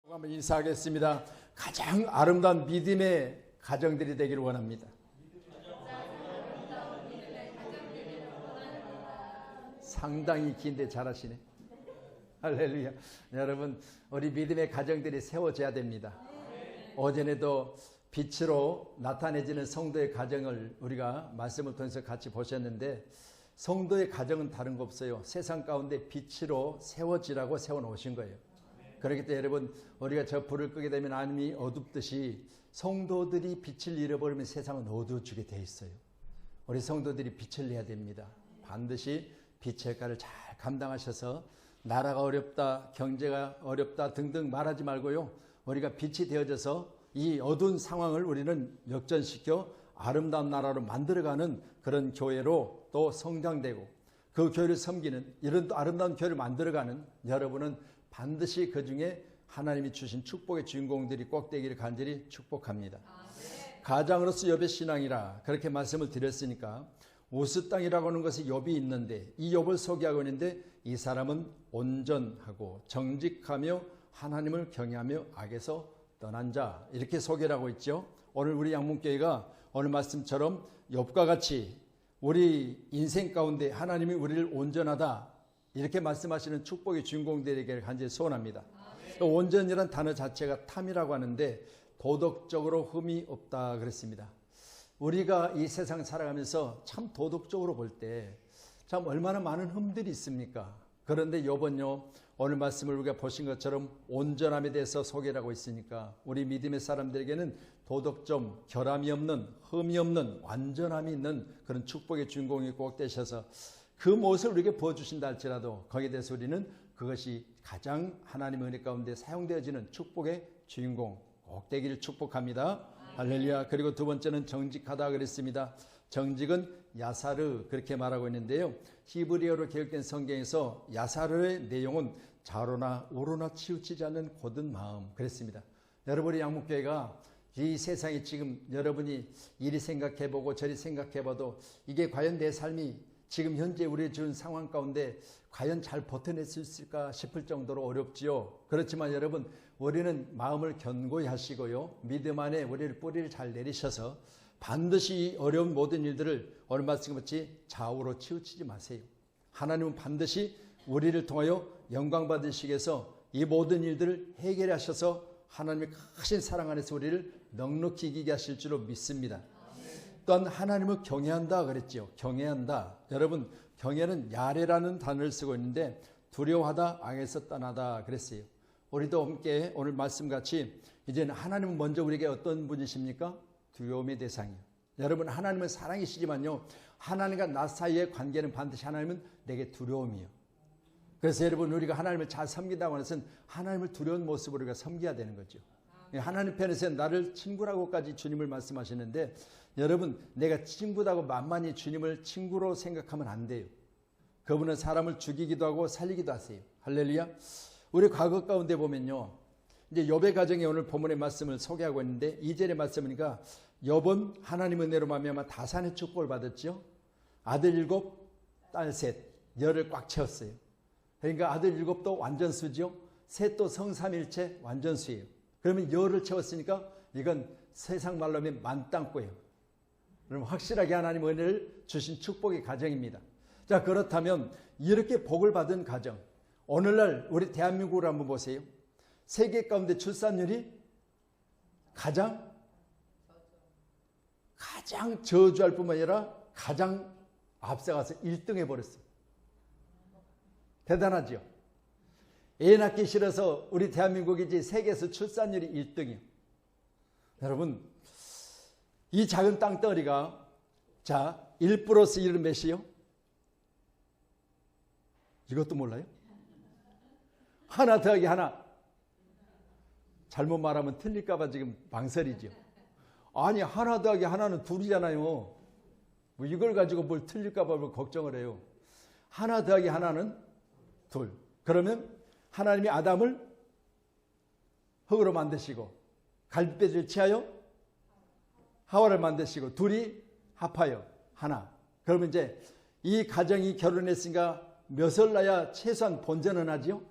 한번 인사하겠습니다. 가장 아름다운 믿음의 가정들이 되기를 원합니다. 상당히 긴데 잘하시네. 할렐루야. 여러분, 우리 믿음의 가정들이 세워져야 됩니다. 어제도 빛으로 나타내지는 성도의 가정을 우리가 말씀을 통해서 같이 보셨는데, 성도의 가정은 다른 거 없어요. 세상 가운데 빛으로 세워지라고 세워놓으신 거예요. 그렇기 때문에 여러분, 우리가 저 불을 끄게 되면 하나님이 어둡듯이 성도들이 빛을 잃어버리면 세상은 어두워지게 돼 있어요. 우리 성도들이 빛을 내야 됩니다. 반드시 빛의 역할을 잘 감당하셔서 나라가 어렵다, 경제가 어렵다 등등 말하지 말고요. 우리가 빛이 되어져서 이 어두운 상황을 우리는 역전시켜 아름다운 나라로 만들어가는 그런 교회로 또 성장되고, 그 교회를 섬기는 이런 또 아름다운 교회를 만들어가는 여러분은 반드시 그 중에 하나님이 주신 축복의 주인공들이 꼭 되기를 간절히 축복합니다. 가장으로서 욥의 신앙이라 그렇게 말씀을 드렸으니까, 우스 땅이라고 하는 것이 욥이 있는데, 이 욥을 소개하고 있는데, 이 사람은 온전하고 정직하며 하나님을 경외하며 악에서 떠난 자, 이렇게 소개를 하고 있죠. 오늘 우리 양문교회가 오늘 말씀처럼 욥과 같이 우리 인생 가운데 하나님이 우리를 온전하다 이렇게 말씀하시는 축복의 주인공들에게 간절히 소원합니다. 온전이란 단어 자체가 탐이라고 하는데, 도덕적으로 흠이 없다 그랬습니다. 우리가 이 세상 살아가면서 참 도덕적으로 볼 때 참 얼마나 많은 흠들이 있습니까? 그런데 욥은요, 오늘 말씀을 우리가 보신 것처럼 온전함에 대해서 소개를 하고 있으니까, 우리 믿음의 사람들에게는 도덕점, 결함이 없는, 흠이 없는, 완전함이 있는 그런 축복의 주인공이 꼭 되셔서 그 모습을 우리에게 보여주신다 할지라도 거기에 대해서 우리는 그것이 가장 하나님의 은혜 가운데 사용되어지는 축복의 주인공 꼭 되기를 축복합니다. 할렐루야. 그리고 두 번째는 정직하다 그랬습니다. 정직은 야사르 그렇게 말하고 있는데요, 히브리어로 개혁된 성경에서 야사르의 내용은 좌로나 우로나 치우치지 않는 곧은 마음 그랬습니다. 여러분의 양목교회가 이 세상에 지금 여러분이 이리 생각해보고 저리 생각해봐도 이게 과연 내 삶이 지금 현재 우리의 준 상황 가운데 과연 잘 버텨낼 수 있을까 싶을 정도로 어렵지요. 그렇지만 여러분, 우리는 마음을 견고히 하시고요, 믿음 안에 우리를 뿌리를 잘 내리셔서 반드시 어려운 모든 일들을 오늘 말씀같이 좌우로 치우치지 마세요. 하나님은 반드시 우리를 통하여 영광 받으시기 위해서 이 모든 일들을 해결하셔서 하나님의 크신 사랑 안에서 우리를 넉넉히 이기게 하실 줄로 믿습니다. 또한 하나님을 경외한다 그랬죠. 경외한다. 여러분, 경외는 야레라는 단어를 쓰고 있는데, 두려워하다, 악에서 떠나다 그랬어요. 우리도 함께 오늘 말씀같이 이제는 하나님은 먼저 우리에게 어떤 분이십니까? 두려움의 대상이에요. 여러분, 하나님은 사랑이시지만요, 하나님과 나 사이의 관계는 반드시 하나님은 내게 두려움이에요. 그래서 여러분, 우리가 하나님을 잘 섬긴다고 하는 것은 하나님을 두려운 모습으로 우리가 섬겨야 되는 거죠. 하나님 편에서 나를 친구라고까지 주님을 말씀하시는데, 여러분, 내가 친구다고 만만히 주님을 친구로 생각하면 안 돼요. 그분은 사람을 죽이기도 하고 살리기도 하세요. 할렐루야. 우리 과거 가운데 보면요, 이제 욥의 가정에 오늘 본문의 말씀을 소개하고 있는데, 2절의 말씀이니까 욥은 하나님의 은혜로 말미암아 다산의 축복을 받았죠. 아들 7, 딸 3, 열을 꽉 채웠어요. 그러니까 아들 7도 완전수죠. 셋도 성삼일체 완전수예요. 그러면 열을 채웠으니까 이건 세상 말로 하면 만땅꼬예요. 그럼 확실하게 하나님 은혜를 주신 축복의 가정입니다. 자, 그렇다면 이렇게 복을 받은 가정, 오늘날 우리 대한민국을 한번 보세요. 세계 가운데 출산율이 가장 저주할 뿐만 아니라 가장 앞서가서 1등 해버렸어요. 대단하죠? 애 낳기 싫어서 우리 대한민국이 이제 세계에서 출산율이 1등이에요. 여러분, 이 작은 땅덩어리가, 자, 1 플러스 1은 몇이요? 이것도 몰라요? 하나 더하기 하나. 잘못 말하면 틀릴까봐 지금 망설이죠. 아니, 하나 더하기 하나는 둘이잖아요. 뭐 이걸 가지고 뭘 틀릴까봐 걱정을 해요. 하나 더하기 하나는 둘. 그러면 하나님이 아담을 흙으로 만드시고 갈빗배를 취하여 하와를 만드시고 둘이 합하여 하나. 그러면 이제 이 가정이 결혼했으니까 몇을 낳아야 최소한 본전은 하지요?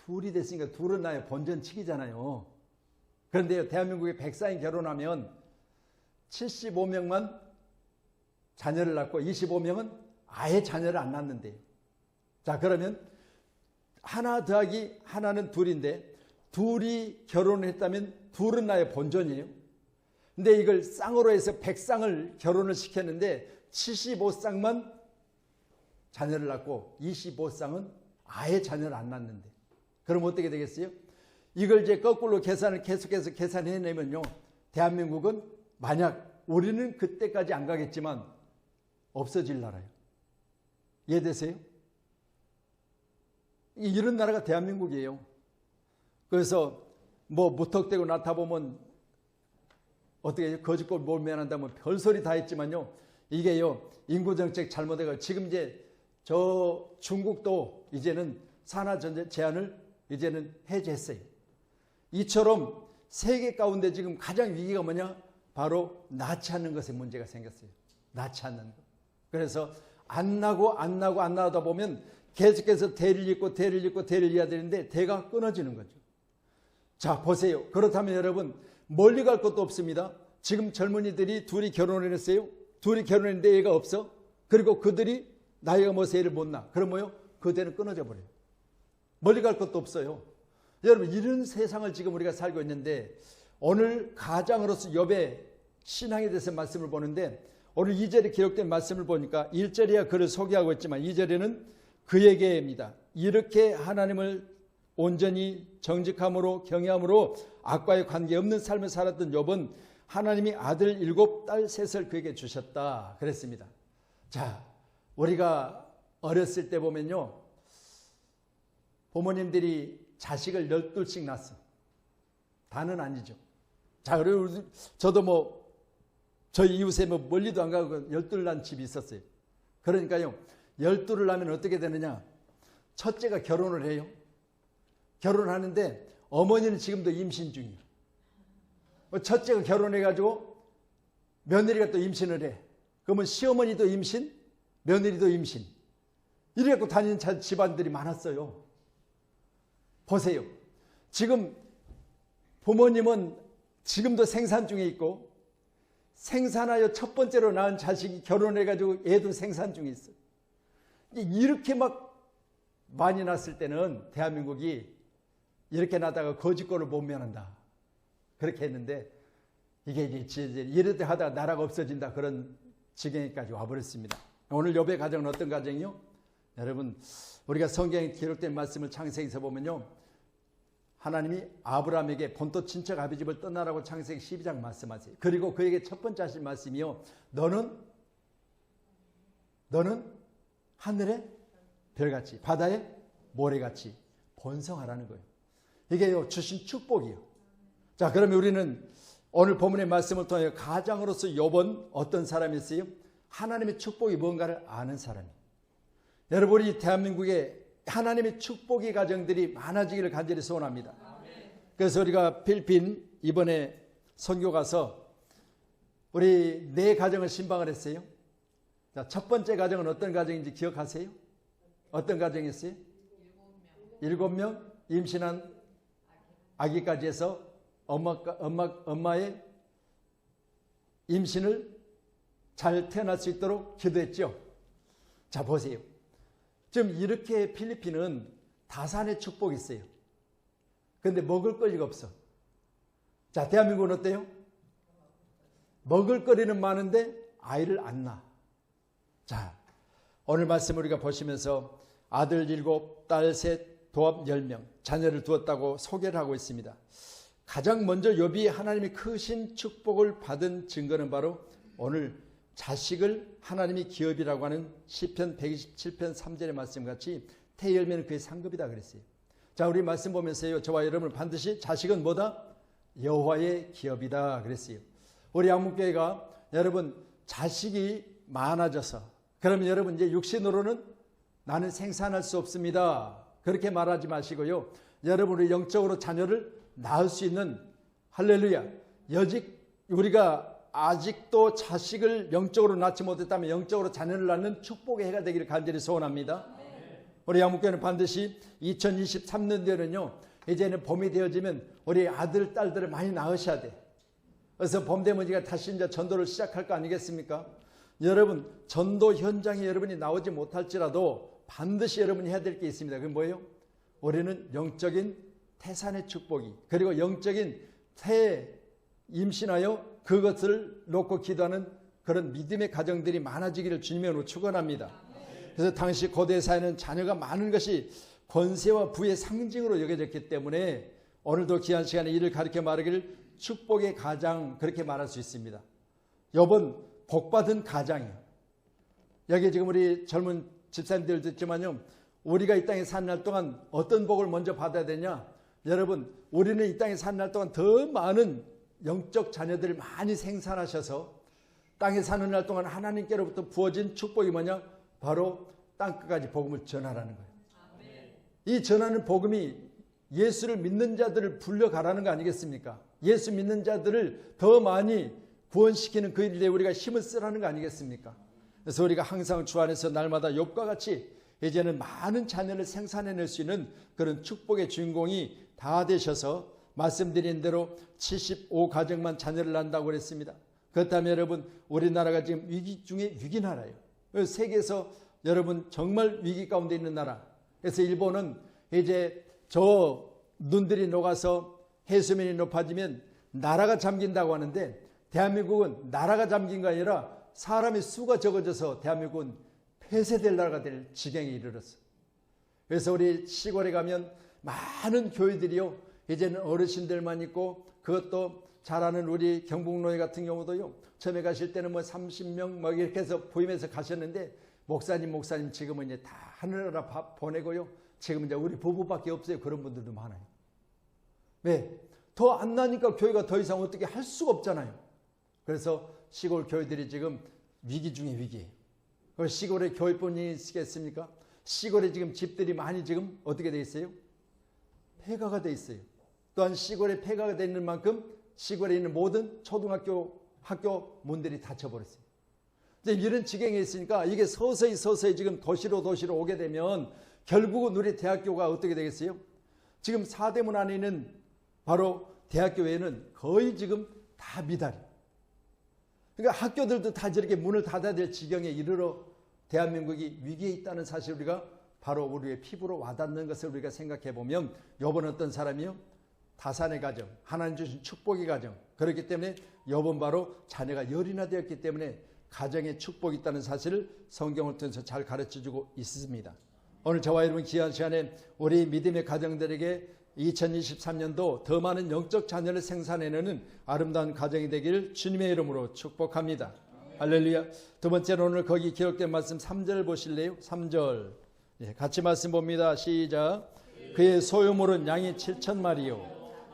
둘이 됐으니까 둘은 나의 본전치기잖아요. 그런데요, 대한민국의 백사인 결혼하면 75명만 자녀를 낳고 25명은 아예 자녀를 안 낳는데요. 자, 그러면 하나 더하기 하나는 둘인데 둘이 결혼을 했다면 둘은 나의 본전이에요. 근데 이걸 쌍으로 해서 100쌍을 결혼을 시켰는데 75쌍만 자녀를 낳고 25쌍은 아예 자녀를 안 낳는데, 그럼 어떻게 되겠어요? 이걸 이제 거꾸로 계산을 계속해서 계산해내면요, 대한민국은 만약 우리는 그때까지 안 가겠지만 없어질 나라예요. 이해되세요? 이런 나라가 대한민국이에요. 그래서 뭐 무턱대고 나타보면 어떻게 거짓골 몰면한다면 별소리 다 했지만요, 이게요 인구정책 잘못해가지고 지금 이제 저 중국도 이제는 산화전제 제한을 이제는 해제했어요. 이처럼 세계 가운데 지금 가장 위기가 뭐냐? 바로 낳지 않는 것에 문제가 생겼어요. 낳지 않는 것. 그래서 안 나다 보면 계속해서 대를 잇고 대를 이어야 되는데 대가 끊어지는 거죠. 자, 보세요. 그렇다면 여러분 멀리 갈 것도 없습니다. 지금 젊은이들이 둘이 결혼을 했어요. 둘이 결혼했는데 애가 없어. 그리고 그들이 나이가 뭐서 애를 못 낳아. 그럼 뭐요? 그 대는 끊어져 버려요. 멀리 갈 것도 없어요. 여러분, 이런 세상을 지금 우리가 살고 있는데, 오늘 가장으로서 욥의 신앙에 대해서 말씀을 보는데, 오늘 2절에 기록된 말씀을 보니까 1절에야 그를 소개하고 있지만 2절에는 그에게입니다. 이렇게 하나님을 온전히 정직함으로 경외함으로 악과의 관계없는 삶을 살았던 욥은 하나님이 아들 7, 딸 3을 그에게 주셨다 그랬습니다. 자, 우리가 어렸을 때 보면요, 부모님들이 자식을 12씩 낳았어. 다는 아니죠. 자, 그리고 저도 뭐 저희 이웃에 뭐 멀리도 안 가고 12 낳은 집이 있었어요. 그러니까요, 12를 낳으면 어떻게 되느냐? 첫째가 결혼을 해요. 결혼하는데 어머니는 지금도 임신 중이에요. 첫째가 결혼해가지고 며느리가 또 임신을 해. 그러면 시어머니도 임신, 며느리도 임신. 이래 갖고 다니는 집안들이 많았어요. 보세요. 지금 부모님은 지금도 생산 중에 있고, 생산하여 첫 번째로 낳은 자식이 결혼해가지고 애도 생산 중에 있어요. 이렇게 막 많이 낳았을 때는 대한민국이 이렇게 나다가 거짓골을 못 면한다. 그렇게 했는데, 이게 이제 이렇게 하다가 나라가 없어진다. 그런 지경에까지 와버렸습니다. 오늘 욥의 가정은 어떤 가정이요? 여러분, 우리가 성경에 기록된 말씀을 창세기에서 보면요, 하나님이 아브라함에게 본토 친척 아비 집을 떠나라고 창세기 12장 말씀하세요. 그리고 그에게 첫 번째 하신 말씀이요, 너는 하늘의 별같이 바다의 모래같이 번성하라는 거예요. 이게요 주신 축복이에요. 자, 그러면 우리는 오늘 본문의 말씀을 통해 가장으로서 욥은 어떤 사람이었어요? 하나님의 축복이 뭔가를 아는 사람이에요. 여러분이 대한민국에 하나님의 축복의 가정들이 많아지기를 간절히 소원합니다. 그래서 우리가 필리핀 이번에 선교 가서 우리 4가정을 신방을 했어요. 자, 첫 번째 가정은 어떤 가정인지 기억하세요? 어떤 가정이었어요? 7명 임신한 아기까지 해서 엄마의 임신을 잘 태어날 수 있도록 기도했죠. 자, 보세요. 지금 이렇게 필리핀은 다산의 축복이 있어요. 그런데 먹을 거리가 없어. 자, 대한민국은 어때요? 먹을 거리는 많은데 아이를 안 낳아. 자, 오늘 말씀 우리가 보시면서 아들 7, 딸 3, 도합 10명 자녀를 두었다고 소개를 하고 있습니다. 가장 먼저 욥이 하나님의 크신 축복을 받은 증거는 바로 오늘 자식을 하나님이 기업이라고 하는 시편 127편 3절의 말씀같이 태 열매는 그의 상급이다 그랬어요. 자, 우리 말씀 보면서요, 저와 여러분은 반드시 자식은 뭐다? 여호와의 기업이다 그랬어요. 우리 양문교회가 여러분 자식이 많아져서, 그러면 여러분 이제 육신으로는 나는 생산할 수 없습니다, 그렇게 말하지 마시고요, 여러분의 영적으로 자녀를 낳을 수 있는, 할렐루야, 여직 우리가 아직도 자식을 영적으로 낳지 못했다면 영적으로 자녀를 낳는 축복의 해가 되기를 간절히 소원합니다. 우리 양목교회는 반드시 2023년도에는요, 이제는 봄이 되어지면 우리 아들, 딸들을 많이 낳으셔야 돼. 그래서 봄 되면 우리가 다시 이제 전도를 시작할 거 아니겠습니까? 여러분, 전도 현장에 여러분이 나오지 못할지라도 반드시 여러분이 해야 될 게 있습니다. 그게 뭐예요? 우리는 영적인 태산의 축복이, 그리고 영적인 새 임신하여 그것을 놓고 기도하는 그런 믿음의 가정들이 많아지기를 주님으로 축원합니다. 그래서 당시 고대 사회는 자녀가 많은 것이 권세와 부의 상징으로 여겨졌기 때문에 오늘도 귀한 시간에 이를 가르쳐 말하기를 축복의 가장, 그렇게 말할 수 있습니다. 여분, 복받은 가장이에요. 여기 지금 우리 젊은 집사님들 듣지만요, 우리가 이 땅에 사는 날 동안 어떤 복을 먼저 받아야 되냐? 여러분, 우리는 이 땅에 사는 날 동안 더 많은 영적 자녀들을 많이 생산하셔서 땅에 사는 날 동안 하나님께로부터 부어진 축복이 뭐냐? 바로 땅끝까지 복음을 전하라는 거예요. 이 전하는 복음이 예수를 믿는 자들을 불려가라는 거 아니겠습니까? 예수 믿는 자들을 더 많이 구원시키는 그 일에 우리가 힘을 쓰라는 거 아니겠습니까? 그래서 우리가 항상 주 안에서 날마다 욥과 같이 이제는 많은 자녀를 생산해낼 수 있는 그런 축복의 주인공이 다 되셔서 말씀드린 대로 75가정만 자녀를 낳는다고 그랬습니다. 그렇다면 여러분, 우리나라가 지금 위기 중에 위기 나라예요. 세계에서 여러분 정말 위기 가운데 있는 나라. 그래서 일본은 이제 저 눈들이 녹아서 해수면이 높아지면 나라가 잠긴다고 하는데, 대한민국은 나라가 잠긴 게 아니라 사람의 수가 적어져서 대한민국은 폐쇄될 나라가 될 지경에 이르렀어. 그래서 우리 시골에 가면 많은 교회들이요, 이제는 어르신들만 있고, 그것도 잘하는 우리 경북노예 같은 경우도요, 처음에 가실 때는 뭐 30명 막 이렇게 해서 보임해서 가셨는데, 목사님 지금은 이제 다 하늘나라 보내고요, 지금 이제 우리 부부밖에 없어요. 그런 분들도 많아요. 왜? 더 안 나니까 교회가 더 이상 어떻게 할 수가 없잖아요. 그래서 시골 교회들이 지금 위기 중에 위기예요. 시골에 교회뿐이 있겠습니까? 시골에 지금 집들이 많이 지금 어떻게 돼 있어요? 폐가가 돼 있어요. 또한 시골에 폐가가 돼 있는 만큼 시골에 있는 모든 초등학교, 학교 문들이 닫혀버렸어요. 이제 이런 지경에 있으니까 이게 서서히 지금 도시로 오게 되면 결국은 우리 대학교가 어떻게 되겠어요? 지금 4대문 안에 있는 바로 대학교 외에는 거의 지금 다 미달이. 그러니까 학교들도 다 저렇게 문을 닫아야 될 지경에 이르러 대한민국이 위기에 있다는 사실, 우리가 바로 우리의 피부로 와닿는 것을 우리가 생각해 보면, 여번 어떤 사람이요? 다산의 가정, 하나님 주신 축복의 가정. 그렇기 때문에 여번 바로 자녀가 열이나 되었기 때문에 가정에 축복이 있다는 사실을 성경을 통해서 잘 가르쳐주고 있습니다. 오늘 저와 여러분 귀한 시간에 우리 믿음의 가정들에게 2023년도 더 많은 영적 자녀를 생산해내는 아름다운 가정이 되기를 주님의 이름으로 축복합니다. 할렐루야. 두 번째로 오늘 거기 기록된 말씀 3절 보실래요? 3절. 같이 말씀 봅니다. 시작. 그의 소유물은 양이 7,000마리요,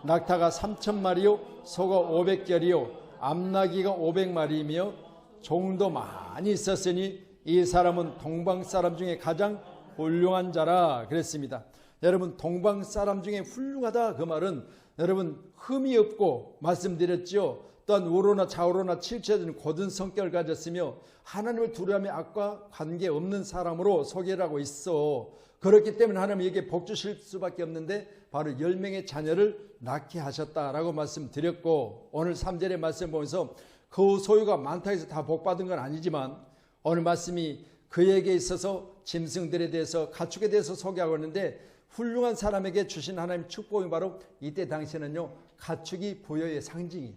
낙타가 3,000마리요, 소가 500결이요, 암나귀가 500마리이며 종도 많이 있었으니 이 사람은 동방 사람 중에 가장 훌륭한 자라 그랬습니다. 여러분, 동방 사람 중에 훌륭하다, 그 말은 여러분 흠이 없고, 말씀드렸죠, 또한 우로나 좌우로나 치우쳐진 고든 성격을 가졌으며 하나님을 두려워하며 악과 관계없는 사람으로 소개를 하고 있어. 그렇기 때문에 하나님에게 복 주실 수밖에 없는데 바로 10명의 자녀를 낳게 하셨다라고 말씀드렸고, 오늘 3절의 말씀 보면서 그 소유가 많다 해서 다 복 받은 건 아니지만, 오늘 말씀이 그에게 있어서 짐승들에 대해서, 가축에 대해서 소개하고 있는데, 훌륭한 사람에게 주신 하나님 축복이 바로 이때 당시에는요, 가축이 부여의 상징이에요.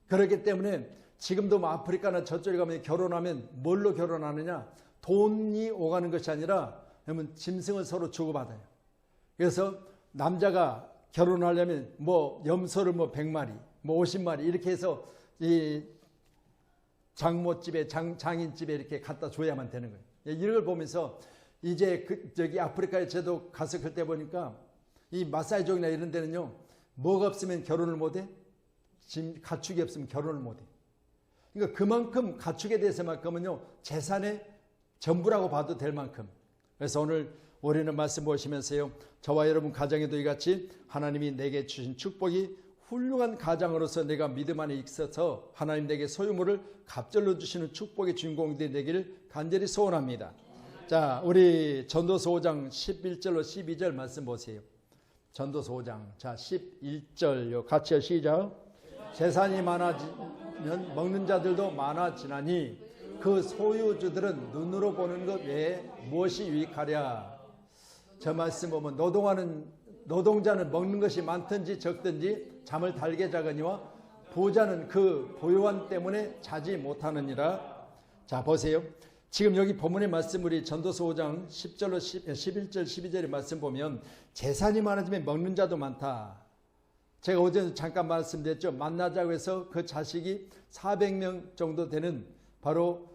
그렇기 때문에 지금도 뭐 아프리카나 저쪽에 가면 결혼하면 뭘로 결혼하느냐? 돈이 오가는 것이 아니라 그러면 짐승을 서로 주고받아요. 그래서 남자가 결혼하려면 뭐 염소를 뭐 100마리, 뭐 50마리 이렇게 해서 이 장모집에, 장인집에 이렇게 갖다 줘야만 되는 거예요. 이런 걸 보면서 이제 저기 아프리카에 저도 가서 그때 보니까 이 마사이족이나 이런 데는요, 뭐가 없으면 결혼을 못해? 가축이 없으면 결혼을 못해. 그러니까 그만큼 가축에 대해서만큼은요, 재산의 전부라고 봐도 될 만큼. 그래서 오늘 우리는 말씀 보시면서요, 저와 여러분 가정에도 이같이 하나님이 내게 주신 축복이 훌륭한 가장으로서 내가 믿음 안에 있어서 하나님 내게 소유물을 갑절로 주시는 축복의 주인공들이 되기를 간절히 소원합니다. 자, 우리 전도서 5장 11절로 12절 말씀 보세요. 전도서 5장. 자, 11절요. 같이요. 시작. 재산이 많아지면 먹는 자들도 많아지나니 그 소유주들은 눈으로 보는 것 외에 무엇이 유익하랴. 저 말씀 보면 노동자는 먹는 것이 많든지 적든지 잠을 달게 자거니와 부자는 그 보유한 때문에 자지 못하느니라. 자, 보세요. 지금 여기 본문의 말씀 우리 전도서 5장 10절로 11절 12절의 말씀 보면 재산이 많아지면 먹는 자도 많다. 제가 어제 잠깐 말씀드렸죠. 만나자고 해서 그 자식이 400명 정도 되는 바로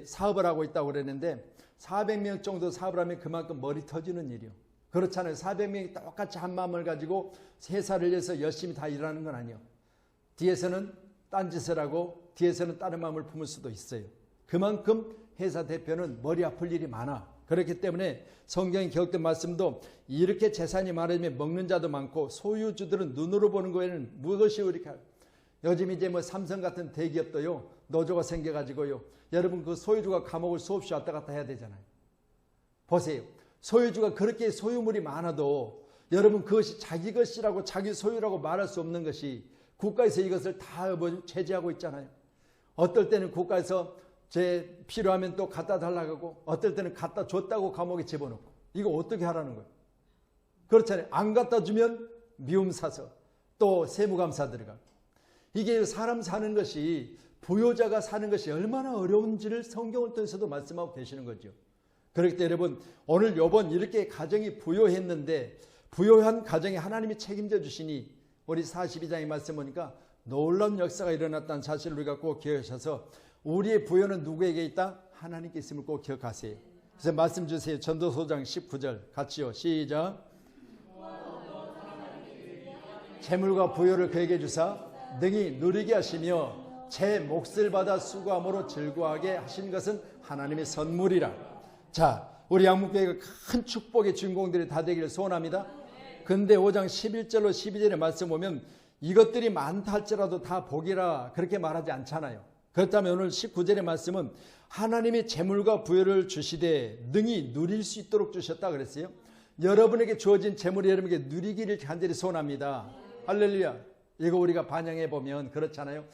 사업을 하고 있다고 그랬는데 400명 정도 사업을 하면 그만큼 머리 터지는 일이요. 그렇잖아요. 400명이 똑같이 한 마음을 가지고 회사를 위해서 열심히 다 일하는 건 아니에요. 뒤에서는 딴짓을 하고 뒤에서는 다른 마음을 품을 수도 있어요. 그만큼 회사 대표는 머리 아플 일이 많아. 그렇기 때문에 성경에 기록된 말씀도 이렇게 재산이 많아지면 먹는 자도 많고 소유주들은 눈으로 보는 거에는 무엇이 우리가 요즘 이제 뭐 삼성 같은 대기업도요 노조가 생겨가지고요 여러분 그 소유주가 감옥을 수없이 왔다 갔다 해야 되잖아요. 보세요. 소유주가 그렇게 소유물이 많아도 여러분 그것이 자기 것이라고 자기 소유라고 말할 수 없는 것이 국가에서 이것을 다 제재하고 있잖아요. 어떨 때는 국가에서 필요하면 또 갖다 달라고 하고 어떨 때는 갖다 줬다고 감옥에 집어넣고 이거 어떻게 하라는 거예요? 그렇잖아요. 안 갖다 주면 미움 사서 또 세무감사 들어가고 이게 사람 사는 것이 부요자가 사는 것이 얼마나 어려운지를 성경을 통해서도 말씀하고 계시는 거죠. 그렇기 때문에 여러분 오늘 요번 이렇게 가정이 부요했는데 부요한 가정에 하나님이 책임져 주시니 우리 42장의 말씀 보니까 놀라운 역사가 일어났다는 사실을 우리가 꼭 기억하셔서 우리의 부요는 누구에게 있다? 하나님께 있음을 꼭 기억하세요. 그래서 말씀 주세요. 전도서 5장 19절 같이요. 시작. 재물과 부요를 그에게 주사 능히 누리게 하시며 제 몫을 받아 수고함으로 즐거워하게 하신 것은 하나님의 선물이라. 자, 우리 양문교회가 큰 축복의 주인공들이 다 되기를 소원합니다. 근데 5장 11절로 12절의 말씀 보면 이것들이 많다 할지라도 다 복이라 그렇게 말하지 않잖아요. 그렇다면 오늘 19절의 말씀은 하나님이 재물과 부여를 주시되 능히 누릴 수 있도록 주셨다 그랬어요. 여러분에게 주어진 재물이 여러분에게 누리기를 간절히 소원합니다. 할렐루야. 이거 우리가 반영해 보면 그렇잖아요.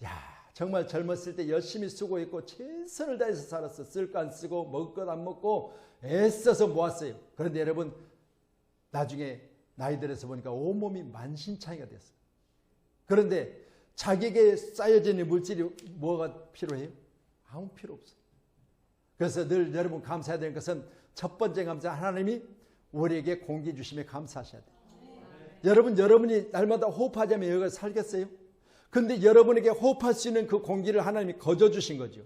야, 정말 젊었을 때 열심히 수고했고 최선을 다해서 살았어. 쓸 거 안 쓰고 먹을 것 안 먹고 애써서 모았어요. 그런데 여러분 나중에 나이 들어서 보니까 온몸이 만신창이가 됐어요. 그런데 자기에게 쌓여지는 물질이 뭐가 필요해요? 아무 필요 없어요. 그래서 늘 여러분 감사해야 되는 것은 첫 번째 감사 하나님이 우리에게 공기 주심에 감사하셔야 돼요. 여러분이 날마다 호흡하자면 여기가 살겠어요? 근데 여러분에게 호흡할 수 있는 그 공기를 하나님이 거저 주신 거죠.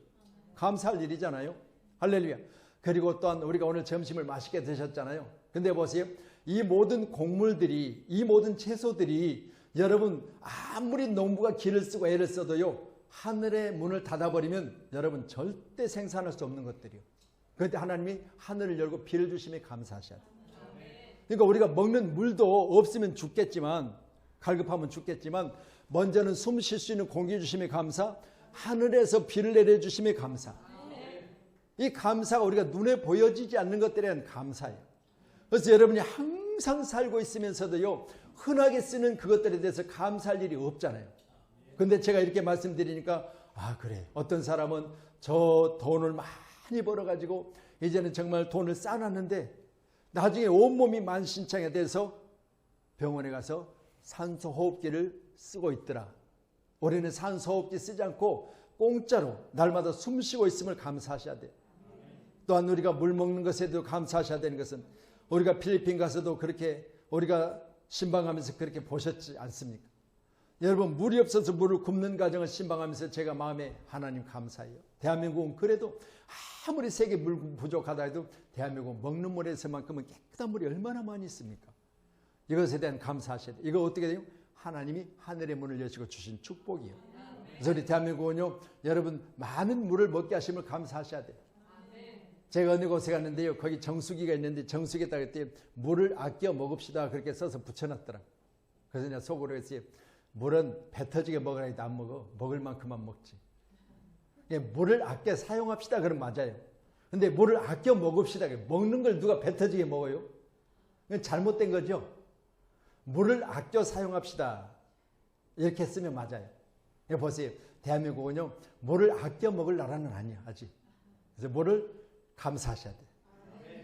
감사할 일이잖아요. 할렐루야. 그리고 또한 우리가 오늘 점심을 맛있게 드셨잖아요. 근데 보세요. 이 모든 곡물들이 이 모든 채소들이 여러분 아무리 농부가 기를 쓰고 애를 써도요 하늘의 문을 닫아버리면 여러분 절대 생산할 수 없는 것들이요. 그런데 하나님이 하늘을 열고 비를 주심에 감사하셔야 돼요. 그러니까 우리가 먹는 물도 없으면 죽겠지만 갈급하면 죽겠지만 먼저는 숨 쉴 수 있는 공기 주심에 감사, 하늘에서 비를 내려주심에 감사. 이 감사가 우리가 눈에 보여지지 않는 것들에 대한 감사예요. 그래서 여러분이 항상 살고 있으면서도요 흔하게 쓰는 그것들에 대해서 감사할 일이 없잖아요. 근데 제가 이렇게 말씀드리니까 아 그래 어떤 사람은 저 돈을 많이 벌어가지고 이제는 정말 돈을 쌓아놨는데 나중에 온몸이 만신창이 돼서 병원에 가서 산소호흡기를 쓰고 있더라. 올해는 산소호흡기 쓰지 않고 공짜로 날마다 숨 쉬고 있음을 감사하셔야 돼요. 또한 우리가 물 먹는 것에도 감사하셔야 되는 것은 우리가 필리핀 가서도 그렇게 우리가 신방하면서 그렇게 보셨지 않습니까? 여러분 물이 없어서 물을 굽는 과정을 신방하면서 제가 마음에 하나님 감사해요. 대한민국은 그래도 아무리 세계 물 부족하다 해도 대한민국은 먹는 물에서만큼은 깨끗한 물이 얼마나 많이 있습니까? 이것에 대한 감사하셔야 돼요. 이거 어떻게 돼요? 하나님이 하늘의 문을 여시고 주신 축복이에요. 그래서 우리 대한민국은요 여러분 많은 물을 먹게 하심을 감사하셔야 돼요. 제가 어느 곳에 갔는데요 거기 정수기가 있는데 정수기에다가 그때 물을 아껴 먹읍시다 그렇게 써서 붙여놨더라고요. 그래서 내가 속으로 했어요. 물은 배 터지게 먹으라 해도 안 먹어. 먹을 만큼만 먹지. 물을 아껴 사용합시다 그럼 맞아요. 근데 물을 아껴 먹읍시다. 먹는 걸 누가 배 터지게 먹어요? 이건 잘못된 거죠. 물을 아껴 사용합시다. 이렇게 쓰면 맞아요. 보세요. 대한민국은요, 물을 아껴 먹을 나라는 아니야, 아직. 그래서 물을 감사하셔야 돼요.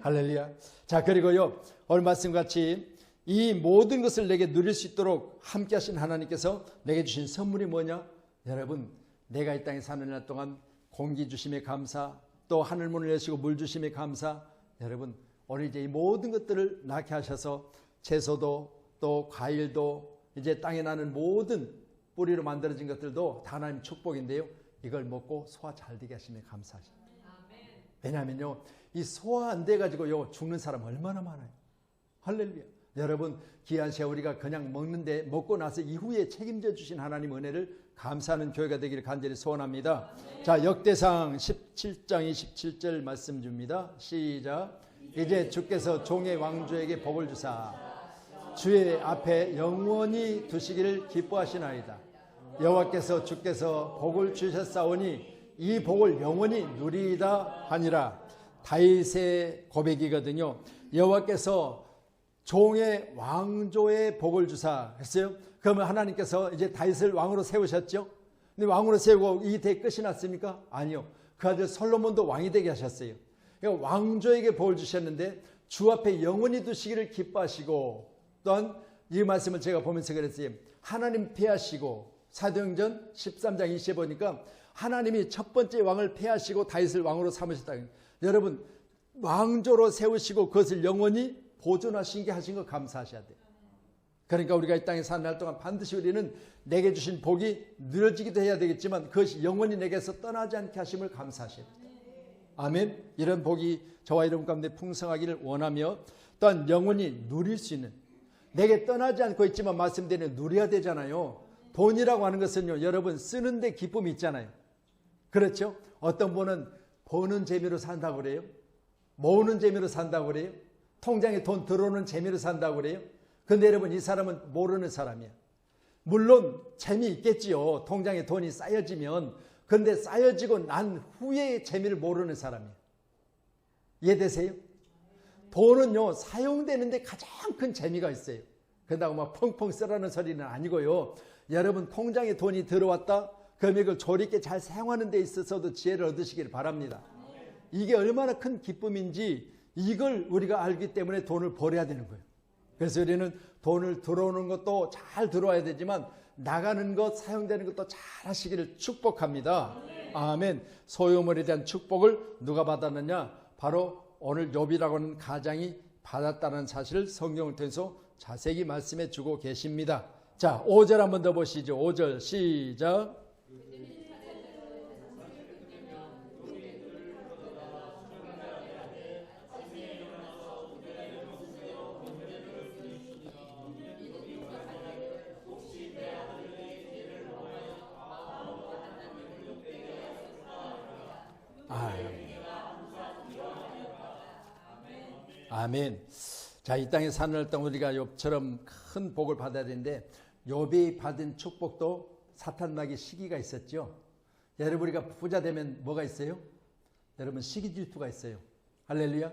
할렐루야. 자, 그리고요, 오늘 말씀같이 이 모든 것을 내게 누릴 수 있도록 함께 하신 하나님께서 내게 주신 선물이 뭐냐? 여러분, 내가 이 땅에 사는 날 동안 공기 주심에 감사, 또 하늘 문을 여시고 물 주심에 감사. 여러분, 오늘 이제 이 모든 것들을 낳게 하셔서 채소도 또 과일도 이제 땅에 나는 모든 뿌리로 만들어진 것들도 다 하나님 축복인데요. 이걸 먹고 소화 잘 되게 하시면 감사하십니다. 왜냐하면요, 이 소화 안 돼가지고요 죽는 사람 얼마나 많아요. 할렐루야. 여러분, 귀한 세월이가 그냥 먹는데 먹고 나서 이후에 책임져 주신 하나님 은혜를 감사하는 교회가 되기를 간절히 소원합니다. 자, 역대상 17장 27절 말씀 줍니다. 시작. 이제 주께서 종의 왕조에게 복을 주사 주의 앞에 영원히 두시기를 기뻐하시나이다. 여호와께서 주께서 복을 주셨사오니 이 복을 영원히 누리이다 하니라. 다윗의 고백이거든요. 여호와께서 종의 왕조에 복을 주사 했어요. 그러면 하나님께서 이제 다윗을 왕으로 세우셨죠. 근데 왕으로 세우고 이 대 끝이 났습니까? 아니요. 그 아들 솔로몬도 왕이 되게 하셨어요. 그러니까 왕조에게 복을 주셨는데 주 앞에 영원히 두시기를 기뻐하시고, 또한 이 말씀을 제가 보면서 그랬어요. 하나님 폐하시고, 사도행전 13장 20에 보니까 하나님이 첫 번째 왕을 폐하시고 다윗을 왕으로 삼으셨다. 여러분, 왕조로 세우시고 그것을 영원히 보존하신 게 하신 거 감사하셔야 돼요. 그러니까 우리가 이 땅에 사는 날 동안 반드시 우리는 내게 주신 복이 누려지기도 해야 되겠지만 그것이 영원히 내게서 떠나지 않게 하심을 감사하셔야 돼요. 아멘. 이런 복이 저와 여러분 가운데 풍성하기를 원하며, 또한 영원히 누릴 수 있는, 내게 떠나지 않고 있지만 말씀드리는 누려야 되잖아요. 돈이라고 하는 것은요, 여러분 쓰는데 기쁨이 있잖아요. 그렇죠? 어떤 분은 버는 재미로 산다고 그래요. 모으는 재미로 산다고 그래요. 통장에 돈 들어오는 재미로 산다고 그래요. 근데 여러분, 이 사람은 모르는 사람이야. 물론 재미있겠지요. 통장에 돈이 쌓여지면. 근데 쌓여지고 난 후에 재미를 모르는 사람이에요. 이해되세요? 돈은요, 사용되는데 가장 큰 재미가 있어요. 그런다고 막 펑펑 쓰라는 소리는 아니고요. 여러분, 통장에 돈이 들어왔다 그러면 이걸 조리있게 잘 사용하는 데 있어서도 지혜를 얻으시길 바랍니다. 이게 얼마나 큰 기쁨인지 이걸 우리가 알기 때문에 돈을 벌어야 되는 거예요. 그래서 우리는 돈을 들어오는 것도 잘 들어와야 되지만 나가는 것, 사용되는 것도 잘 하시기를 축복합니다. 아멘. 소유물에 대한 축복을 누가 받았느냐? 바로 오늘 욥이라고 하는 가장이 받았다는 사실을 성경을 통해서 자세히 말씀해 주고 계십니다. 자, 5절 한번 더 보시죠. 5절 시작. 아멘. 자, 이 땅에 사는 날 동안 우리가 욥처럼 큰 복을 받아야 되는데 욥이 받은 축복도 사탄 마귀 시기가 있었죠. 여러분, 우리가 부자 되면 뭐가 있어요? 여러분, 시기 질투가 있어요. 할렐루야.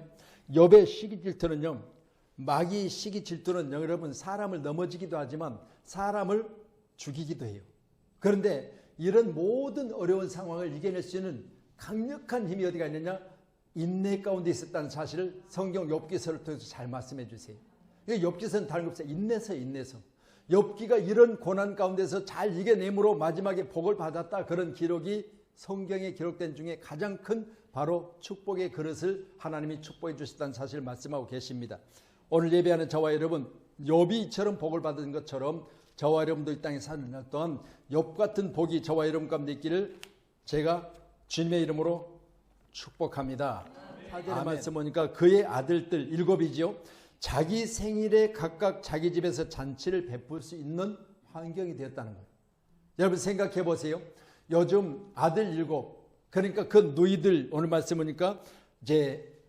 욥의 시기 질투는요, 마귀 시기 질투는 여러분 사람을 넘어지기도 하지만 사람을 죽이기도 해요. 그런데 이런 모든 어려운 상황을 이겨낼 수 있는 강력한 힘이 어디가 있느냐? 인내 가운데 있었다는 사실을 성경 욥기서를 통해서 잘 말씀해 주세요. 욥기서는 다른 거 없어요. 인내서. 욥기가 이런 고난 가운데서 잘 이겨내므로 마지막에 복을 받았다. 그런 기록이 성경에 기록된 중에 가장 큰 바로 축복의 그릇을 하나님이 축복해 주셨다는 사실을 말씀하고 계십니다. 오늘 예배하는 저와 여러분, 욥이 이처럼 복을 받은 것처럼 저와 여러분도 이 땅에 사는 날 동안 욥 같은 복이 저와 여러분 가운데 있기를 제가 주님의 이름으로 축복합니다. 4절의 말씀 보니까 그의 아들들 7이지요. 자기 생일에 각각 자기 집에서 잔치를 베풀 수 있는 환경이 되었다는 거예요. 여러분 생각해 보세요. 요즘 아들 7, 그러니까 그 누이들, 오늘 말씀 보니까 이제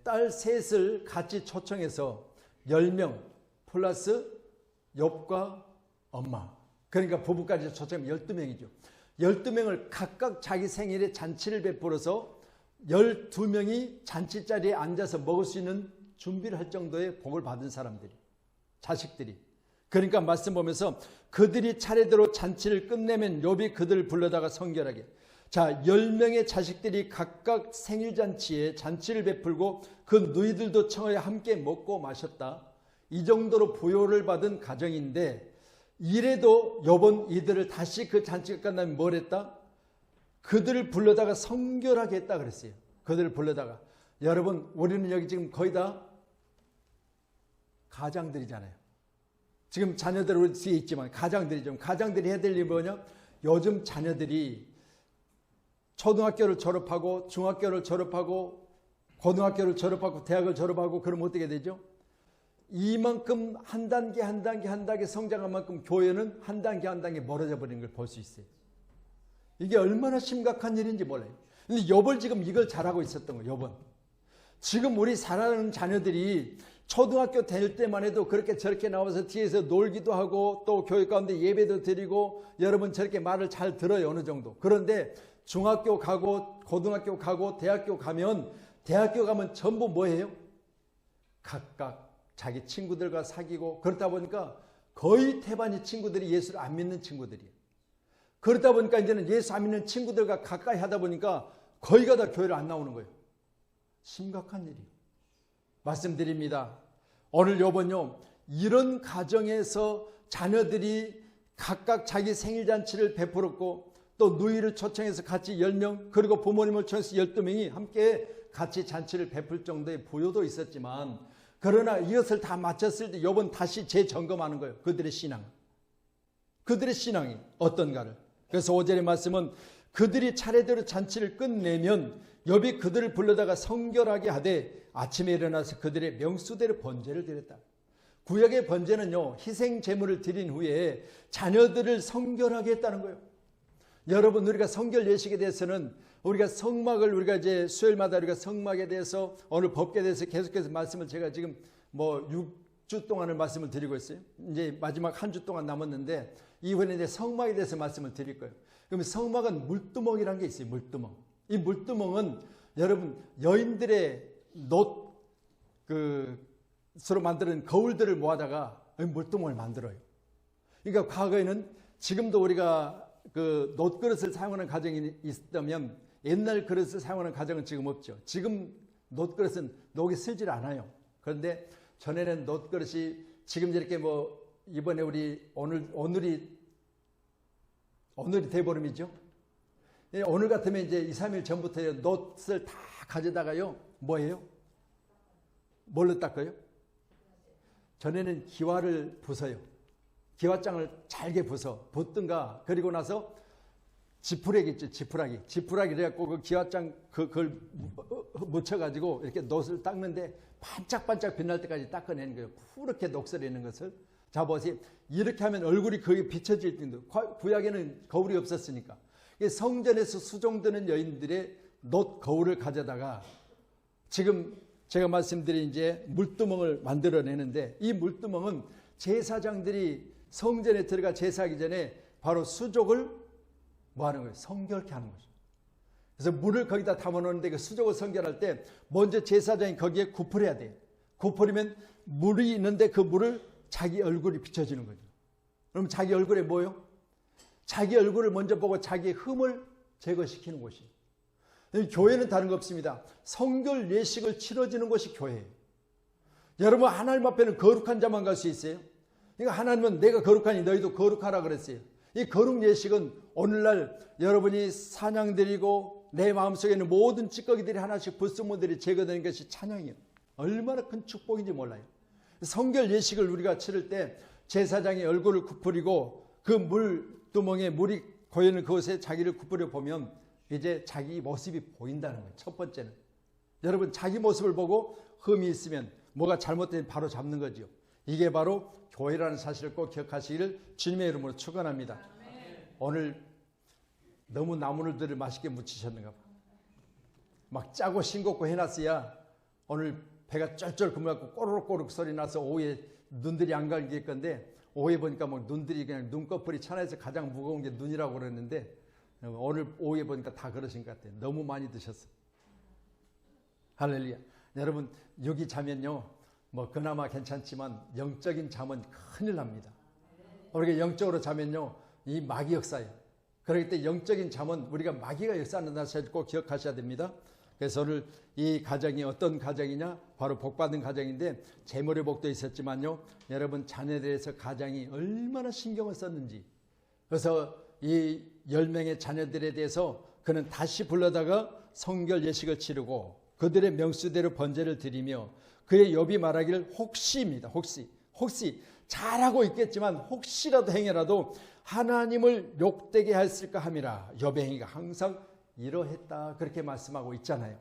딸 셋을 같이 초청해서 10명 플러스 욥과 엄마, 그러니까 부부까지 초청하면 12명이죠. 12명을 각각 자기 생일에 잔치를 베풀어서 12명이 잔치자리에 앉아서 먹을 수 있는 준비를 할 정도의 복을 받은 사람들이, 자식들이. 그러니까 말씀 보면서 그들이 차례대로 잔치를 끝내면 욥이 그들을 불러다가 성결하게. 자, 10명의 자식들이 각각 생일잔치에 잔치를 베풀고 그 누이들도 청하여 함께 먹고 마셨다. 이 정도로 부요를 받은 가정인데, 이래도 욥은 이들을 다시 그 잔치가 끝나면 뭘 했다? 그들을 불러다가 성결하게 했다 그랬어요. 그들을 불러다가. 여러분, 우리는 여기 지금 거의 다 가장들이잖아요. 지금 자녀들 우리 뒤에 있지만 가장들이죠. 가장들이 해야 될 일이 뭐냐? 요즘 자녀들이 초등학교를 졸업하고 중학교를 졸업하고 고등학교를 졸업하고 대학을 졸업하고 그러면 어떻게 되죠? 이만큼 한 단계 성장한 만큼 교회는 한 단계 멀어져 버리는 걸 볼 수 있어요. 이게 얼마나 심각한 일인지 몰라요. 근데 욥을 지금 이걸 잘하고 있었던 거예요. 욥은. 지금 우리 사랑하는 자녀들이 초등학교 다닐 때만 해도 그렇게 저렇게 나와서 뒤에서 놀기도 하고 또 교회 가운데 예배도 드리고 여러분 저렇게 말을 잘 들어요. 어느 정도. 그런데 중학교 가고 고등학교 가고 대학교 가면 전부 뭐예요? 각각 자기 친구들과 사귀고 그러다 보니까 거의 태반이 친구들이 예수를 안 믿는 친구들이에요. 그러다 보니까 이제는 예수 안 믿는 친구들과 가까이 하다 보니까 거의가 다 교회를 안 나오는 거예요. 심각한 일이에요. 말씀드립니다. 오늘 욥은요, 이런 가정에서 자녀들이 각각 자기 생일잔치를 베풀었고 또 누이를 초청해서 같이 10명 그리고 부모님을 초청해서 12명이 함께 같이 잔치를 베풀 정도의 부요도 있었지만, 그러나 이것을 다 마쳤을 때 욥은 다시 재점검하는 거예요. 그들의 신앙이 어떤가를. 그래서 5절의 말씀은 그들이 차례대로 잔치를 끝내면 욥이 그들을 불러다가 성결하게 하되 아침에 일어나서 그들의 명수대로 번제를 드렸다. 구약의 번제는요, 희생 제물을 드린 후에 자녀들을 성결하게 했다는 거예요. 여러분, 우리가 성결 예식에 대해서는 우리가 성막을 우리가 이제 수요일마다 우리가 성막에 대해서 오늘 법궤에 대해서 계속해서 말씀을 제가 지금 6주 동안을 말씀을 드리고 있어요. 이제 마지막 한 주 동안 남았는데 이번에 이제 성막에 대해서 말씀을 드릴 거예요. 그러면 성막은 물두멍이라는 게 있어요. 물두멍. 이 물두멍은 여러분 여인들의 놋으로 만드는 거울들을 모아다가 물두멍을 만들어요. 그러니까 과거에는 지금도 우리가 그 놋그릇을 사용하는 가정이 있다면 옛날 그릇을 사용하는 가정은 지금 없죠. 지금 놋그릇은 녹이 슬질 않아요. 그런데 전에는 놋그릇이 지금 이렇게 이번에 우리 오늘이 대보름이죠. 오늘 같으면 이제 2, 3일 전부터 놋을 다 가져다가요. 뭐예요? 뭘로 닦아요? 전에는 기와를 부숴요. 기와장을 잘게 붓든가 그리고 나서 지푸라기 있죠. 지푸라기 그래갖고 그 기와장 그걸 묻혀가지고 이렇게 놋을 닦는데 반짝반짝 빛날 때까지 닦아내는 거예요. 푸르게 녹슬어 있는 것을. 자, 보세요. 이렇게 하면 얼굴이 거기 비춰질 텐데 구약에는 거울이 없었으니까. 성전에서 수종드는 여인들의 놋 거울을 가져다가 지금 제가 말씀드린 이제 물두멍을 만들어내는데, 이 물두멍은 제사장들이 성전에 들어가 제사하기 전에 바로 수족을 뭐 하는 거예요? 성결케 하는 거죠. 그래서 물을 거기다 담아놓는데 그 수족을 성결할 때 먼저 제사장이 거기에 굽을 돼요. 굽으면 물이 있는데 그 물을 자기 얼굴이 비춰지는 거죠. 그럼 자기 얼굴에 뭐요? 자기 얼굴을 먼저 보고 자기의 흠을 제거시키는 곳이에요. 교회는 다른 거 없습니다. 성결 예식을 치러지는 곳이 교회예요. 여러분, 하나님 앞에는 거룩한 자만 갈 수 있어요. 그러니까 하나님은 내가 거룩하니 너희도 거룩하라 그랬어요. 이 거룩 예식은 오늘날 여러분이 사냥드리고 내 마음속에 있는 모든 찌꺼기들이 하나씩 불순물들이 제거되는 것이 찬양이에요. 얼마나 큰 축복인지 몰라요. 성결 예식을 우리가 치를 때 제사장이 얼굴을 굽으리고 그 물두멍에 물이 고여있는 그곳에 자기를 굽으려 보면 이제 자기 모습이 보인다는 거예요. 첫 번째는. 여러분, 자기 모습을 보고 흠이 있으면 뭐가 잘못되면 바로 잡는 거죠. 이게 바로 교회라는 사실을 꼭 기억하시기를 주님의 이름으로 축원합니다. 오늘 너무 나무늘들을 맛있게 무치셨는가 봐. 막 짜고 싱겁고 해놨어야 오늘 배가 쩔쩔 굶어갖고 꼬르륵꼬르륵 소리 나서 오후에 눈들이 안 감길 건데, 오후에 보니까 뭐 눈들이 그냥 눈꺼풀이 천하에서 가장 무거운 게 눈이라고 그랬는데 오늘 오후에 보니까 다 그러신 것 같아요. 너무 많이 드셨어요. 할렐루야. 여러분 여기 자면요 뭐 그나마 괜찮지만 영적인 잠은 큰일 납니다. 우리가 영적으로 자면요 이 마귀 역사예요. 그렇기 때문에 영적인 잠은 우리가 마귀가 역사한다는 사실 꼭 기억하셔야 됩니다. 그래서 오늘 이 가정이 어떤 가정이냐, 바로 복받은 가정인데 재물의 복도 있었지만요 여러분 자녀에 대해서 가장이 얼마나 신경을 썼는지, 그래서 이 10명의 자녀들에 대해서 그는 다시 불러다가 성결 예식을 치르고 그들의 명수대로 번제를 드리며 그의 욥이 말하기를 혹시입니다. 혹시 잘하고 있겠지만 혹시라도 행여라도 하나님을 욕되게 했을까 함이라. 욥의 행위가 항상 이러했다 그렇게 말씀하고 있잖아요.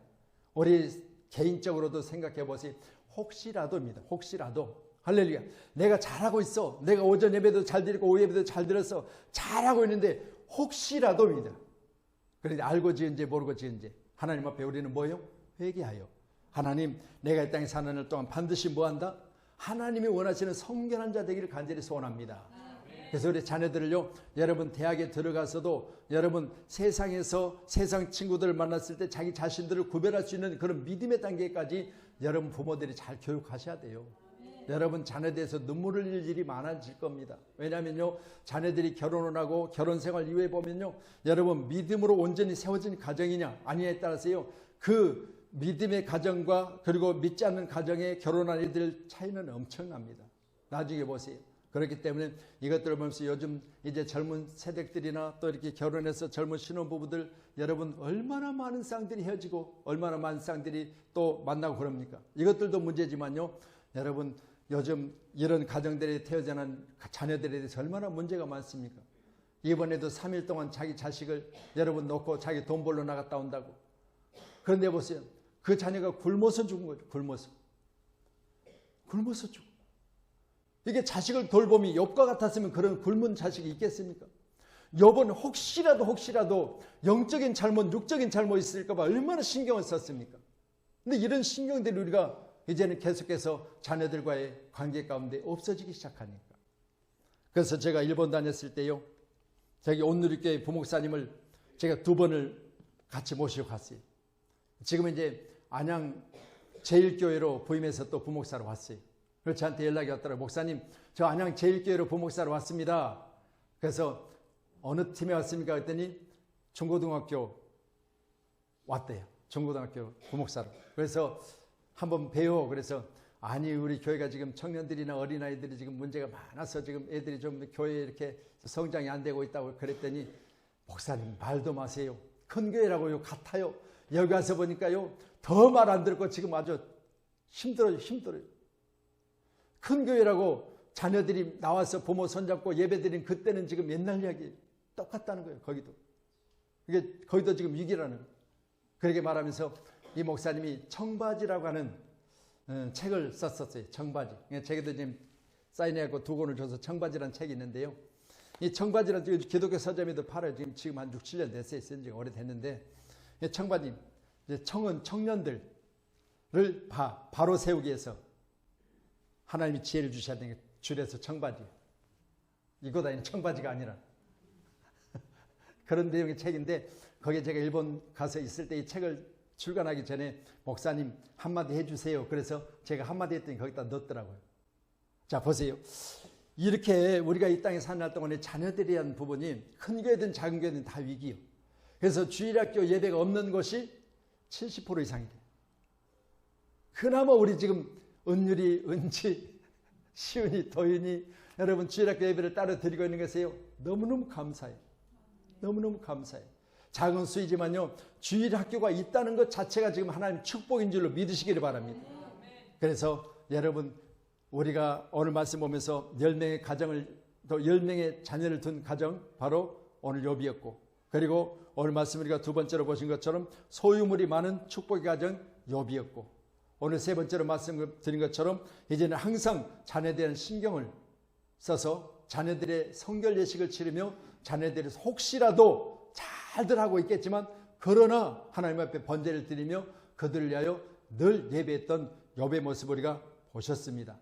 우리 개인적으로도 생각해 보세요. 혹시라도입니다. 혹시라도. 할렐루야. 내가 잘하고 있어. 내가 오전 예배도 잘 드리고 오후 예배도 잘 들었어. 잘하고 있는데 혹시라도입니다. 그런데 알고 지은 죄 모르고 지은 죄. 하나님 앞에 우리는 뭐예요? 회개하여. 하나님 내가 이 땅에 사는 날 동안 반드시 뭐한다? 하나님이 원하시는 성결한 자 되기를 간절히 소원합니다. 그래서 우리 자녀들을요, 여러분 대학에 들어가서도 여러분 세상에서 세상 친구들을 만났을 때 자기 자신들을 구별할 수 있는 그런 믿음의 단계까지 여러분 부모들이 잘 교육하셔야 돼요. 여러분 자녀에 대해서 눈물을 흘릴 일이 많아질 겁니다. 왜냐하면요 자녀들이 결혼을 하고 결혼 생활 이후에 보면요 여러분 믿음으로 온전히 세워진 가정이냐 아니냐에 따라서요 그 믿음의 가정과 그리고 믿지 않는 가정에 결혼한 이들 차이는 엄청납니다. 나중에 보세요. 그렇기 때문에 이것들을 보면서 요즘 이제 젊은 세대들이나 또 이렇게 결혼해서 젊은 신혼부부들 여러분 얼마나 많은 쌍들이 헤어지고 얼마나 많은 쌍들이 또 만나고 그럽니까? 이것들도 문제지만요 여러분 요즘 이런 가정들에 태어난 자녀들에 대해서 얼마나 문제가 많습니까? 이번에도 3일 동안 자기 자식을 여러분 놓고 자기 돈 벌러 나갔다 온다고. 그런데 보세요. 그 자녀가 굶어서 죽은 거죠. 굶어서 죽어. 이게 자식을 돌봄이 욥과 같았으면 그런 굶은 자식이 있겠습니까? 욥은 혹시라도 영적인 잘못, 육적인 잘못 있을까 봐 얼마나 신경을 썼습니까? 근데 이런 신경들이 우리가 이제는 계속해서 자녀들과의 관계 가운데 없어지기 시작하니까. 그래서 제가 일본 다녔을 때요. 저기 온누리교회 부목사님을 제가 2번을 같이 모시고 갔어요. 지금은 이제 안양 제1교회로 부임해서 또 부목사로 왔어요. 그래서 저한테 연락이 왔더라고요. 목사님, 저 안양 제1교회로 부목사로 왔습니다. 그래서 어느 팀에 왔습니까? 그랬더니 중고등학교 왔대요. 중고등학교 부목사로. 그래서 한번 배워. 그래서 아니 우리 교회가 지금 청년들이나 어린아이들이 지금 문제가 많아서 지금 애들이 좀 교회에 이렇게 성장이 안 되고 있다고 그랬더니 목사님 말도 마세요. 큰 교회라고요. 같아요. 여기 와서 보니까요. 더 말 안 듣고 지금 아주 힘들어요. 큰 교회라고 자녀들이 나와서 부모 손잡고 예배드린 그때는 지금 옛날 이야기 똑같다는 거예요. 거기도. 이게 거기도 지금 위기라는 거예요. 그렇게 말하면서 이 목사님이 청바지라고 하는 책을 썼었어요. 청바지. 책에도 지금 사인해갖고 2권을 줘서 청바지라는 책이 있는데요. 이 청바지라는 기독교 서점에도 팔아요. 지금 한 6, 7년 됐어요. 쓴 지가 오래됐는데 청바지. 청은 청년들을 바로 세우기 위해서 하나님이 지혜를 주셔야 되는 게 줄여서 청바지. 이거 다니는 청바지가 아니라. 그런 내용의 책인데 거기에 제가 일본 가서 있을 때 이 책을 출간하기 전에 목사님 한마디 해주세요. 그래서 제가 한마디 했더니 거기다 넣었더라고요. 자 보세요. 이렇게 우리가 이 땅에 사는 날 동안에 자녀들에 대한 부분이 큰 교회든 작은 교회든 다 위기요. 그래서 주일학교 예배가 없는 곳이 70% 이상이 돼요. 그나마 우리 지금 은율이, 은지, 시은이, 도윤이 여러분 주일학교 예배를 따로 드리고 있는 것이에요. 너무너무 감사해요. 너무너무 감사해요. 작은 수이지만요. 주일학교가 있다는 것 자체가 지금 하나님 축복인 줄로 믿으시기를 바랍니다. 그래서 여러분 우리가 오늘 말씀 보면서 10명의 가정을 또 10명의 자녀를 둔 가정 바로 오늘 욥이었고 그리고 오늘 말씀 우리가 2번째로 보신 것처럼 소유물이 많은 축복의 가정 욥이었고 오늘 3번째로 말씀드린 것처럼 이제는 항상 자녀에 대한 신경을 써서 자녀들의 성결 예식을 치르며 자녀들이 혹시라도 잘들 하고 있겠지만 그러나 하나님 앞에 번제를 드리며 그들을 위하여 늘 예배했던 욥의 모습을 우리가 보셨습니다.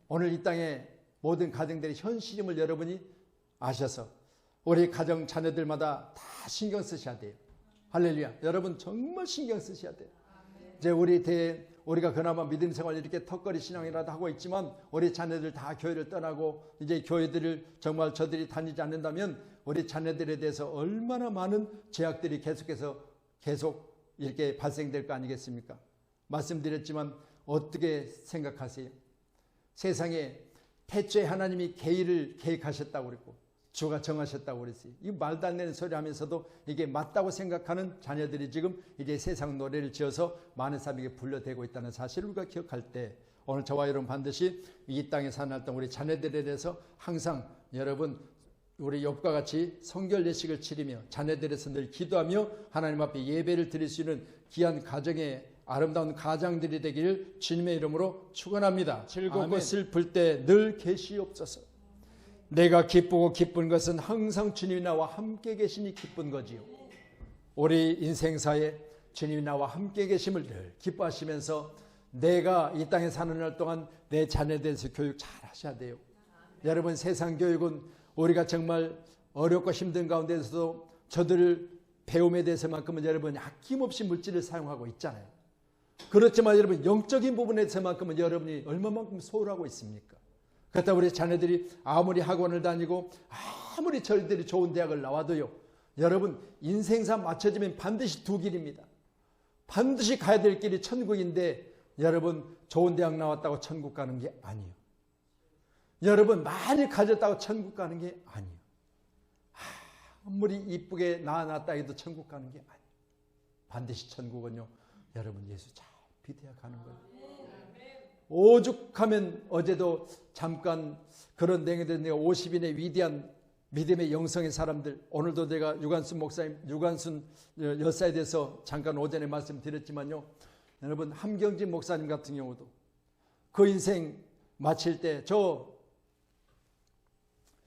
오늘 이 땅의 모든 가정들의 현실임을 여러분이 아셔서 우리 가정 자녀들마다 다 신경 쓰셔야 돼요. 할렐루야. 여러분 정말 신경 쓰셔야 돼요. 이제 우리가 그나마 믿음 생활 이렇게 턱걸이 신앙이라도 하고 있지만 우리 자녀들 다 교회를 떠나고 이제 교회들을 정말 저들이 다니지 않는다면 우리 자녀들에 대해서 얼마나 많은 제약들이 계속 이렇게 발생될 거 아니겠습니까? 말씀드렸지만 어떻게 생각하세요? 세상에 태초에 하나님이 계율을 계획하셨다고 그랬고 주가 정하셨다고 그랬어요. 이 말도 안 되는 소리 하면서도 이게 맞다고 생각하는 자녀들이 지금 이제 세상 노래를 지어서 많은 사람에게 불려대고 있다는 사실을 우리가 기억할 때 오늘 저와 여러분 반드시 이 땅에 사는 동안 우리 자녀들에 대해서 항상 여러분 우리 욥과 같이 성결 예식을 치르며 자녀들에서 늘 기도하며 하나님 앞에 예배를 드릴 수 있는 귀한 가정의 아름다운 가장들이 되기를 주님의 이름으로 축원합니다. 즐겁고 슬플 때 늘 계시옵소서. 내가 기쁘고 기쁜 것은 항상 주님이 나와 함께 계시니 기쁜 거지요. 우리 인생사에 주님이 나와 함께 계심을 늘 기뻐하시면서 내가 이 땅에 사는 날 동안 내 자녀에 대해서 교육 잘 하셔야 돼요. 여러분 세상 교육은 우리가 정말 어렵고 힘든 가운데서도 저들 배움에 대해서만큼은 여러분 아낌없이 물질을 사용하고 있잖아요. 그렇지만 여러분 영적인 부분에서만큼은 여러분이 얼마만큼 소홀하고 있습니까? 그렇다고 우리 자녀들이 아무리 학원을 다니고 아무리 저희들이 좋은 대학을 나와도요. 여러분 인생사 맞춰지면 반드시 두 길입니다. 반드시 가야 될 길이 천국인데 여러분 좋은 대학 나왔다고 천국 가는 게 아니에요. 여러분 많이 가졌다고 천국 가는 게 아니에요. 아무리 이쁘게 낳아놨다 해도 천국 가는 게 아니에요. 반드시 천국은요. 여러분 예수 잘 믿어야 가는 거예요. 오죽하면 어제도 잠깐 그런 내용들 50인의 위대한 믿음의 영성의 사람들 오늘도 제가 유관순 목사님 유관순 여사에 대해서 잠깐 오전에 말씀드렸지만요. 여러분 함경진 목사님 같은 경우도 그 인생 마칠 때 저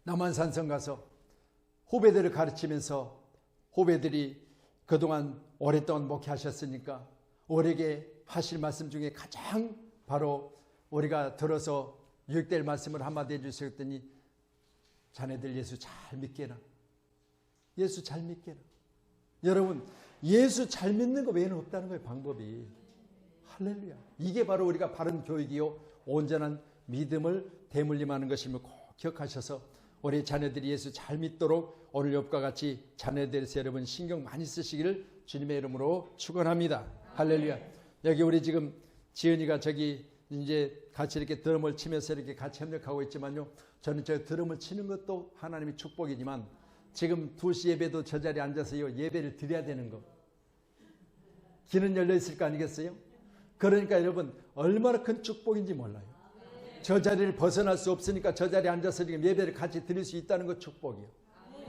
남한산성 가서 후배들을 가르치면서 후배들이 그동안 오랫동안 목회하셨으니까 우리에게 하실 말씀 중에 가장 바로 우리가 들어서 유익될 말씀을 한마디 해주셨더니 자네들 예수 잘 믿게라. 예수 잘 믿게라. 여러분 예수 잘 믿는 거 외에는 없다는 거예요. 방법이. 할렐루야. 이게 바로 우리가 바른 교육이요 온전한 믿음을 대물림하는 것임을 꼭 기억하셔서 우리 자녀들이 예수 잘 믿도록 오늘 욥과 같이 자녀들에서 여러분 신경 많이 쓰시기를 주님의 이름으로 축원합니다. 할렐루야. 여기 우리 지금 지은이가 저기 이제 같이 이렇게 드럼을 치면서 이렇게 같이 협력하고 있지만요. 저는 저 드럼을 치는 것도 하나님의 축복이지만 지금 2시 예배도 저 자리에 앉아서 예배를 드려야 되는 거. 길은 열려 있을 거 아니겠어요? 그러니까 여러분 얼마나 큰 축복인지 몰라요. 저 자리를 벗어날 수 없으니까 저 자리에 앉아서 지금 예배를 같이 드릴 수 있다는 것 축복이에요.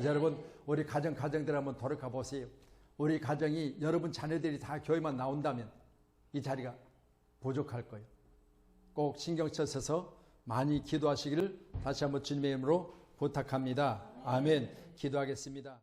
여러분 우리 가정들 한번 돌아가 보세요. 우리 가정이 여러분 자녀들이 다 교회만 나온다면 이 자리가 부족할 거예요. 꼭 신경 써서 많이 기도하시기를 다시 한번 주님의 이름으로 부탁합니다. 아멘. 기도하겠습니다.